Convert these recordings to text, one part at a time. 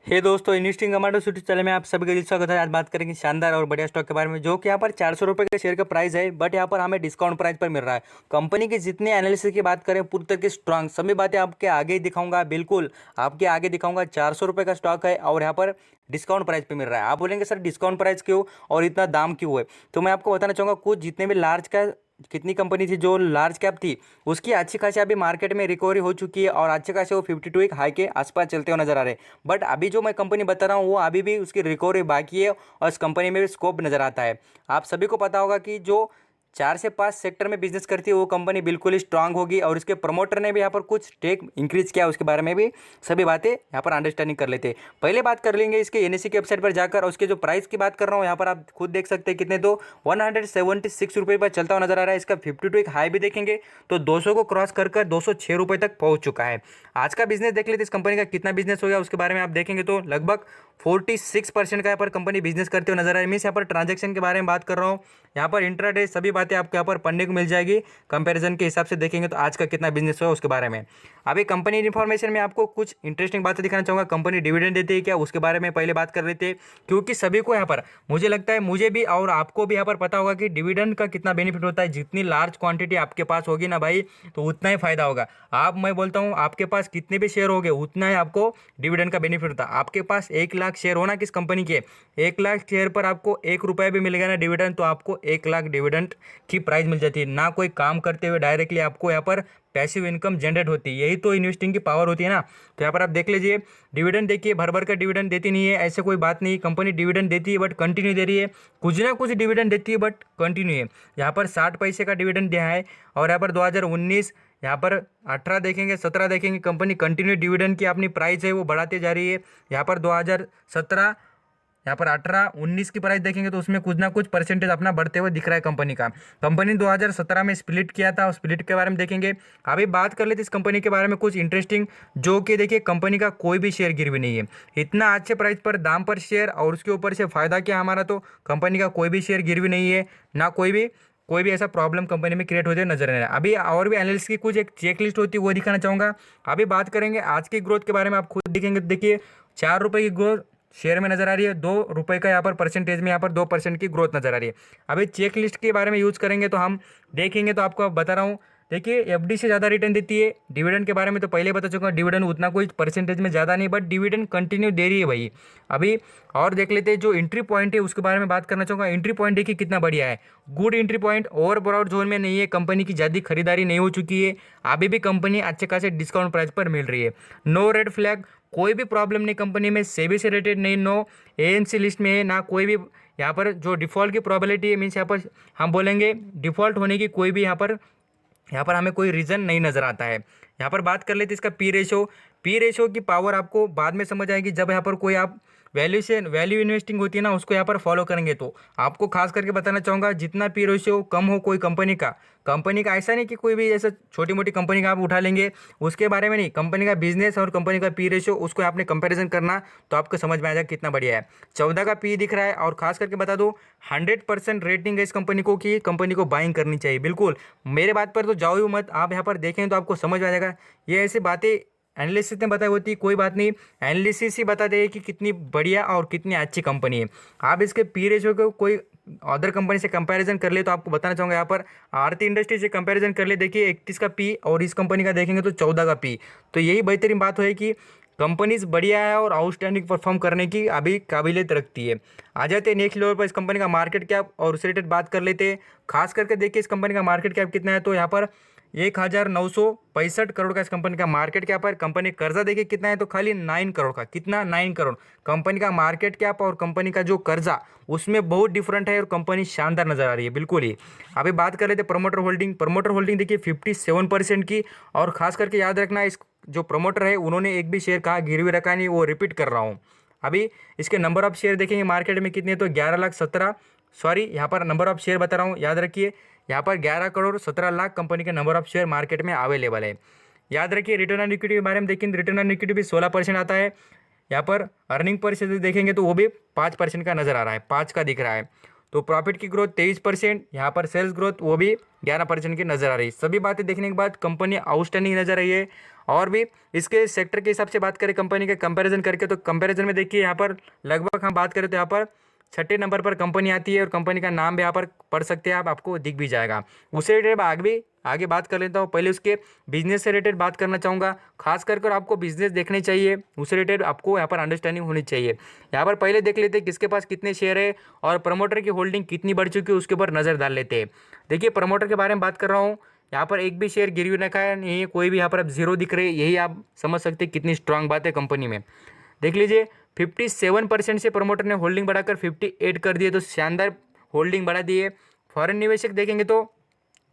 हे दोस्तों, investing commando YouTube channel में आप सभी का दिल स्वागत है। आज बात करेंगे शानदार और बढ़िया स्टॉक के बारे में, जो कि यहाँ पर 400 रुपये के शेयर का प्राइस है, बट यहाँ पर हमें डिस्काउंट प्राइस पर मिल रहा है। कंपनी की जितनी एनालिसिस की बात करें, पूरी तरह की स्ट्रांग सभी बातें आपके आगे ही दिखाऊंगा। बिल्कुल आपके आगे दिखाऊंगा। 400 रुपये का स्टॉक है और यहाँ पर डिस्काउंट प्राइस पे मिल रहा है। आप बोलेंगे सर डिस्काउंट प्राइस क्यों और इतना दाम क्यों है, तो मैं आपको बताना चाहूँगा। कुछ जितने भी लार्ज का कितनी कंपनी थी जो लार्ज कैप थी, उसकी अच्छी खासी अभी मार्केट में रिकवरी हो चुकी है और अच्छे खासे वो 52 एक हाई के आसपास चलते हुए नजर आ रहे हैं। बट अभी जो मैं कंपनी बता रहा हूँ वो अभी भी उसकी रिकवरी बाकी है और इस कंपनी में भी स्कोप नजर आता है। आप सभी को पता होगा कि जो 4 से 5 सेक्टर में बिजनेस करती है वो कंपनी बिल्कुल ही स्ट्रांग होगी और उसके प्रमोटर ने भी यहाँ पर कुछ स्टेक इंक्रीज किया, उसके बारे में भी सभी बातें यहाँ पर अंडरस्टैंडिंग कर लेते हैं। पहले बात कर लेंगे इसके एनएससी की वेबसाइट पर जाकर, और उसके जो प्राइस की बात कर रहा हूँ यहाँ पर आप खुद देख सकते हैं कितने, तो 176 रुपये पर चलता हुआ नजर आ रहा है। इसका 52 एक हाई भी देखेंगे तो 200 को क्रॉस कर 206 रुपये तक पहुंच चुका है। आज का बिजनेस देख लेते इस कंपनी का कितना बिजनेस हो गया, उसके बारे में आप देखेंगे तो लगभग 46% का यहाँ पर कंपनी बिजनेस करते हुए नजर आ रही है। मीन्स यहाँ पर ट्रांजेक्शन के बारे में बात कर रहा हूँ, यहाँ पर इंट्राडे सभी बातें आपको यहाँ पर पढ़ने को मिल जाएगी। कंपैरिजन के हिसाब से देखेंगे तो आज का कितना बिजनेस हुआ उसके बारे में। अभी कंपनी इन्फॉर्मेशन में आपको कुछ इंटरेस्टिंग बातें दिखाना चाहूँगा। कंपनी डिविडेंड देती है क्या, उसके बारे में पहले बात कर लेते हैं, क्योंकि सभी को यहाँ पर मुझे लगता है, मुझे भी और आपको भी यहाँ पर पता होगा कि डिविडेंड का कितना बेनिफिट होता है। जितनी लार्ज क्वांटिटी आपके पास होगी ना भाई, तो उतना ही फायदा होगा। मैं बोलता हूँ आपके पास कितने भी शेयर होंगे उतना ही आपको डिविडेंड का बेनिफिट होता है। आपके पास 1 लाख शेयर होना किस कंपनी के, 1 लाख शेयर पर आपको 1 रुपया भी मिलेगा ना डिविडेंड, तो आपको 1 लाख डिविडेंड की प्राइस मिल जाती है। ना कोई काम करते हुए डायरेक्टली आपको यहाँ पर पैसिव इनकम जनरेट होती है। यही तो इन्वेस्टिंग की पावर होती है ना। तो यहाँ पर आप देख लीजिए, डिविडेंड देखिए, भर भर का डिविडेंड देती नहीं है, ऐसे कोई बात नहीं। कंपनी डिविडेंड देती है बट कंटिन्यू दे रही है, कुछ ना कुछ डिविडेंड देती है बट कंटिन्यू है। यहाँ पर 60 पैसे का डिविडेंड दिया है और यहाँ पर 2019, यहाँ पर 18 देखेंगे, 17 देखेंगे, कंपनी कंटिन्यू डिविडेंड की अपनी प्राइस है वो बढ़ाते जा रही है। यहाँ पर 2017, यहाँ पर 18, 19 की प्राइस देखेंगे तो उसमें कुछ ना कुछ परसेंटेज अपना बढ़ते हुए दिख रहा है कंपनी का। कंपनी 2017 में स्प्लिट किया था, स्प्लिट के बारे में देखेंगे। अभी बात कर लेते इस कंपनी के बारे में कुछ इंटरेस्टिंग, जो कि देखिए कंपनी का कोई भी शेयर गिरवी नहीं है। इतना अच्छे प्राइस पर दाम पर शेयर, और उसके ऊपर से फायदा क्या हमारा, तो कंपनी का कोई भी शेयर गिरवी नहीं है, ना कोई भी ऐसा प्रॉब्लम कंपनी में क्रिएट होते नजर नहीं आ रहा। अभी और भी एनालिस्ट की कुछ एक चेक लिस्ट होती है वो दिखाना चाहूँगा। अभी बात करेंगे आज की ग्रोथ के बारे में, आप खुद देखेंगे तो देखिए 4 रुपये की ग्रोथ शेयर में नजर आ रही है, 2 रुपये का यहाँ पर परसेंटेज में यहाँ पर 2% की ग्रोथ नजर आ रही है। अभी चेक लिस्ट के बारे में यूज करेंगे तो हम देखेंगे तो आपको बता रहा हूँ, देखिए एफडी से ज़्यादा रिटर्न देती है। डिविडेंड के बारे में तो पहले बता चुका हूँ, डिविडेंड उतना कोई परसेंटेज में ज़्यादा नहीं, बट डिविडेंड कंटिन्यू दे रही है भाई। अभी और देख लेते हैं जो एंट्री पॉइंट है उसके बारे में बात करना चाहूँगा। एंट्री पॉइंट देखिए कितना बढ़िया है, गुड एंट्री पॉइंट, ओवरब्राउट जोन में नहीं है, कंपनी की ज़्यादा खरीदारी नहीं हो चुकी है, अभी भी कंपनी अच्छे खासे डिस्काउंट प्राइस पर मिल रही है। नो रेड फ्लैग, कोई भी प्रॉब्लम नहीं कंपनी में, सेबी से रेटेड नहीं, नो एएमसी लिस्ट में है, ना कोई भी यहाँ पर जो डिफ़ॉल्ट की प्रोबेबिलिटी है, मीन्स यहाँ पर हम बोलेंगे डिफ़ॉल्ट होने की कोई भी यहाँ पर हमें कोई रीज़न नहीं नज़र आता है। यहाँ पर बात कर लेते इसका पी रेशो की पावर आपको बाद में समझ आएगी, जब यहाँ पर कोई आप वैल्यू इन्वेस्टिंग होती है ना, उसको यहाँ पर फॉलो करेंगे तो आपको खास करके बताना चाहूँगा, जितना पी रेशियो कम हो कोई कंपनी का ऐसा नहीं कि कोई भी ऐसा छोटी मोटी कंपनी का आप उठा लेंगे, उसके बारे में नहीं, कंपनी का बिजनेस और कंपनी का पी रेशियो उसको आपने कंपैरिजन करना तो आपको समझ में आ जाएगा कितना बढ़िया है। 14 का पी दिख रहा है, और खास करके बता दो 100% रेटिंग है इस कंपनी को कि कंपनी को बाइंग करनी चाहिए। बिल्कुल मेरे बात पर तो जाओ ही मत, आप यहाँ पर देखें तो आपको समझ में आ जाएगा। ये ऐसी बातें एनालिसिस ने बताई होती, कोई बात नहीं, एनालिसिस ही बता दे कि कितनी बढ़िया और कितनी अच्छी कंपनी है। आप इसके पी रेशियो को कोई अदर कंपनी से कंपैरिजन कर ले तो आपको बताना चाहूँगा, यहाँ पर आरती इंडस्ट्री से कंपैरिजन कर ले, देखिए 31 का पी और इस कंपनी का देखेंगे तो 14 का पी। तो यही बेहतरीन बात है कि कंपनीज बढ़िया है और आउटस्टैंडिंग परफॉर्म करने की अभी काबिलियत रखती है। आ जाते हैं नेक्स्ट लेवल पर इस कंपनी का मार्केट कैप, और उससे रिलेटेड बात कर लेते हैं। खास करके देखिए इस कंपनी का मार्केट कैप कितना है, तो यहाँ पर 1965 करोड़ का इस कंपनी का मार्केट कैप है। कंपनी कर्जा देखिए कितना है, तो खाली 9 करोड़ का, कितना 9 करोड़। कंपनी का मार्केट कैप और कंपनी का जो कर्जा उसमें बहुत डिफरेंट है, और कंपनी शानदार नजर आ रही है बिल्कुल ही। अभी बात कर लेते प्रमोटर होल्डिंग देखिए 57% की, और खास करके याद रखना इस जो प्रमोटर है उन्होंने एक भी शेयर कहा गिरवी रखा नहीं, वो रिपीट कर रहा हूँ। अभी इसके नंबर ऑफ शेयर देखेंगे मार्केट में कितने, तो 11,17,000, सॉरी यहाँ पर नंबर ऑफ शेयर बता रहा हूँ, याद रखिए यहाँ पर 11 करोड़ 17 लाख कंपनी के नंबर ऑफ शेयर मार्केट में अवेलेबल है। याद रखिए रिटर्न ऑन इक्विटी के बारे में देखेंगे, रिटर्न ऑन इक्विटी भी 16% आता है। यहाँ पर अर्निंग पर शेयर देखेंगे तो वो भी 5% का नजर आ रहा है, 5 का दिख रहा है। तो प्रॉफिट की ग्रोथ 23%, यहाँ पर सेल्स ग्रोथ वो भी 11% की नज़र आ रही है। सभी बातें देखने के बाद कंपनी आउटस्टैंडिंग नज़र आई है। और भी इसके सेक्टर के हिसाब से बात करें कंपनी के कंपैरिजन करके, तो कंपैरिजन में देखिए यहाँ पर लगभग हम बात करें तो यहाँ पर छठे नंबर पर कंपनी आती है और कंपनी का नाम भी यहाँ पर पढ़ सकते हैं आप, आपको दिख भी जाएगा। उससे रिलेटेड आगे बात कर लेता हूँ। पहले उसके बिजनेस से रिलेटेड बात करना चाहूँगा। खास कर आपको बिजनेस देखने चाहिए, उससे रिलेटेड आपको यहाँ पर अंडरस्टैंडिंग होनी चाहिए। यहाँ पर पहले देख लेते हैं किसके पास कितने शेयर है और प्रमोटर की होल्डिंग कितनी बढ़ चुकी है, उसके ऊपर नज़र डाल लेते हैं। देखिए प्रमोटर के बारे में बात कर रहा हूँ, यहाँ पर एक भी शेयर गिरवी रखा है नहीं है, कोई भी यहाँ पर अब जीरो दिख रहे हैं, यही आप समझ सकते हैं कितनी स्ट्रांग बात है कंपनी में। देख लीजिए 57% से प्रमोटर ने होल्डिंग बढ़ाकर 58 कर दिए, तो शानदार होल्डिंग बढ़ा दी है। फॉरेन निवेशक देखेंगे तो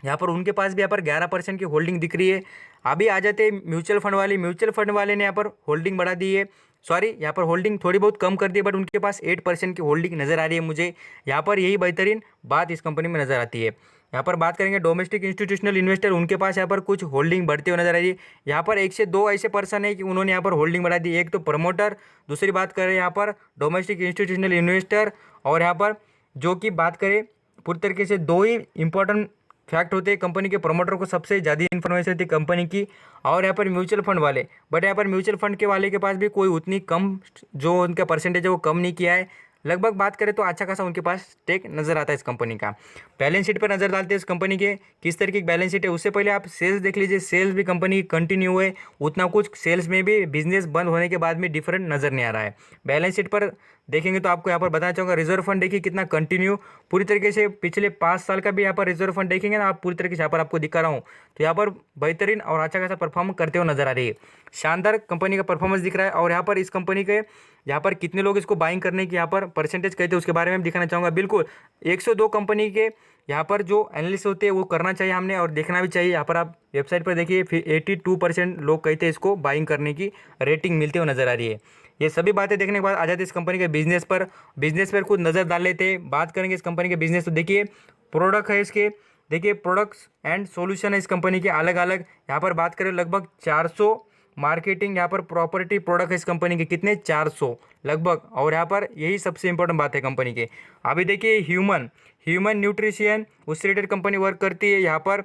यहाँ पर उनके पास भी यहाँ पर 11% की होल्डिंग दिख रही है। अभी आ जाते हैं म्यूचुअल फंड वाले ने यहाँ पर होल्डिंग बढ़ा दी है, सॉरी यहाँ पर होल्डिंग थोड़ी बहुत कम कर दी है, बट उनके पास 8% की होल्डिंग नज़र आ रही है मुझे। यहाँ पर यही बेहतरीन बात इस कंपनी में नज़र आती है। यहाँ पर बात करेंगे डोमेस्टिक इंस्टीट्यूशनल इन्वेस्टर, उनके पास यहाँ पर कुछ होल्डिंग बढ़ती हुई नजर आ रही है। यहाँ पर एक से दो ऐसे पर्सन है कि उन्होंने यहाँ पर होल्डिंग बढ़ा दी, एक तो प्रमोटर, दूसरी बात करें यहाँ पर डोमेस्टिक इंस्टीट्यूशनल इन्वेस्टर। और यहाँ पर जो कि बात करें पूरी तरीके से दो ही इंपॉर्टेंट फैक्ट होते हैं कंपनी के। प्रमोटर को सबसे ज़्यादा इन्फॉर्मेशन रहती है कंपनी की, और यहाँ पर म्यूचुअल फंड वाले, बट यहाँ पर म्यूचुअल फंड के वाले के पास भी कोई उतनी कम जो उनका परसेंटेज है वो कम नहीं किया है। लगभग बात करें तो अच्छा खासा उनके पास स्टेक नज़र आता है इस कंपनी का। बैलेंस शीट पर नज़र डालते हैं इस कंपनी के किस तरीके की बैलेंस शीट है। उससे पहले आप सेल्स देख लीजिए, सेल्स भी कंपनी की कंटिन्यू है, उतना कुछ सेल्स में भी बिजनेस बंद होने के बाद में डिफरेंट नज़र नहीं आ रहा है। बैलेंस शीट पर देखेंगे तो आपको यहाँ पर बताना चाहूँगा, रिजर्व फंड देखिए कितना कंटिन्यू पूरी तरीके से पिछले 5 साल का भी यहाँ पर रिजर्व फंड देखेंगे ना आप, पूरी तरीके से यहाँ पर आपको दिखा रहा हूँ, तो यहाँ पर बेहतरीन और अच्छा खासा परफॉर्म करते हुए नजर आ रही है। शानदार कंपनी का परफॉर्मेंस दिख रहा है। और यहाँ पर इस कंपनी के यहाँ पर कितने लोग इसको बाइंग करने की यहाँ पर परसेंटेज कहते हैं उसके बारे में दिखाना चाहूँगा। बिल्कुल 102 कंपनी के यहाँ पर जो एनालिस्ट होते हैं वो करना चाहिए हमने और देखना भी चाहिए। यहाँ पर आप वेबसाइट पर देखिए 82% लोग कहते हैं इसको बाइंग करने की रेटिंग मिलती हुई नजर आ रही है। ये सभी बातें देखने के बाद आ जाते इस कंपनी के बिजनेस पर खुद नज़र डाल लेते हैं। बात करेंगे इस कंपनी के बिजनेस, तो देखिए प्रोडक्ट है इसके, देखिए प्रोडक्ट्स एंड सॉल्यूशन है इस कंपनी के अलग अलग। यहाँ पर बात करें लगभग 400 मार्केटिंग यहाँ पर प्रॉपर्टी प्रोडक्ट है इस कंपनी के, कितने 400 लगभग। और यहाँ पर यही सबसे इंपॉर्टेंट बात है कंपनी के। अभी देखिए ह्यूमन न्यूट्रिशन उससे रिलेटेड कंपनी वर्क करती है, यहाँ पर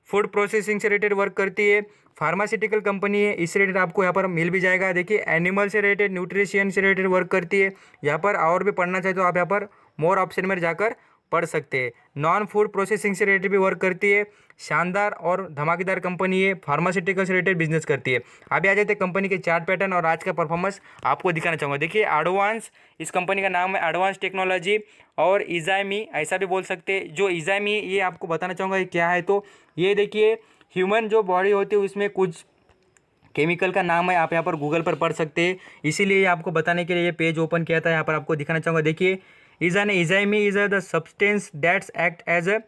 फूड प्रोसेसिंग से रिलेटेड वर्क करती है, फार्मास्यूटिकल कंपनी है, इससे रिलेटेड आपको यहाँ पर मिल भी जाएगा। देखिए एनिमल से रिलेटेड न्यूट्रिशन से रिलेटेड वर्क करती है। यहाँ पर और भी पढ़ना चाहिए तो आप यहाँ पर मोर ऑप्शन में जाकर पढ़ सकते हैं। नॉन फूड प्रोसेसिंग से रिलेटेड भी वर्क करती है। शानदार और धमाकेदार कंपनी है, फार्मास्यूटिकल से रिलेटेड बिजनेस करती है। अभी आ जाते हैं कंपनी के चार्ट पैटर्न और आज का परफॉर्मेंस आपको दिखाना चाहूँगा। देखिए एडवांस, इस कंपनी का नाम है एडवांस टेक्नोलॉजी और इजामी ऐसा भी बोल सकते हैं। जो इजामी ये आपको बताना चाहूँगा ये क्या है, तो ये देखिए ह्यूमन जो बॉडी होती है उसमें कुछ केमिकल का नाम है, आप यहाँ पर गूगल पर पढ़ सकते हैं, इसीलिए आपको बताने के लिए ये पेज ओपन किया था। यहाँ पर आपको दिखाना चाहूँगा, देखिए enzyme is the substance that's act as a,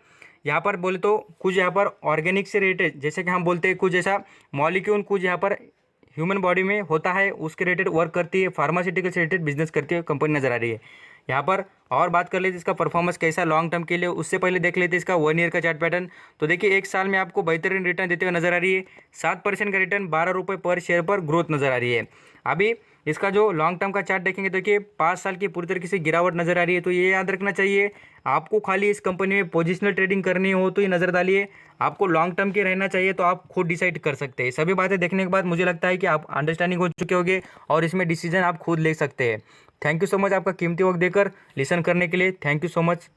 यहाँ पर बोले तो कुछ यहाँ पर ऑर्गेनिक से रिलेटेड, जैसे कि हम बोलते हैं कुछ ऐसा मॉलिक्यूल कुछ यहाँ पर ह्यूमन बॉडी में होता है उसके रिलेटेड वर्क करती है, फार्मास्यूटिकल से रिलेटेड बिजनेस करती है कंपनी नजर आ रही है यहाँ पर। और बात कर लेते इसका परफॉर्मेंस कैसा लॉन्ग टर्म के लिए, उससे पहले देख लेते इसका 1 ईयर का चार्ट पैटर्न। तो देखिए 1 साल में आपको बेहतरीन रिटर्न देते हुए नजर आ रही है, 7% का रिटर्न, 12 रुपये पर शेयर पर ग्रोथ नजर आ रही है। अभी इसका जो लॉन्ग टर्म का चार्ट देखेंगे तो देखिए 5 साल की पूरी तरीके से गिरावट नजर आ रही है। तो ये याद रखना चाहिए आपको, खाली इस कंपनी में पोजिशनल ट्रेडिंग करनी हो तो ये नज़र डालिए, आपको लॉन्ग टर्म के रहना चाहिए तो आप खुद डिसाइड कर सकते हैं। सभी बातें देखने के बाद मुझे लगता है कि आप अंडरस्टैंडिंग हो चुके होंगे और इसमें डिसीजन आप खुद ले सकते हैं। थैंक यू सो मच आपका कीमती वक्त देकर लिसन करने के लिए, थैंक यू सो मच।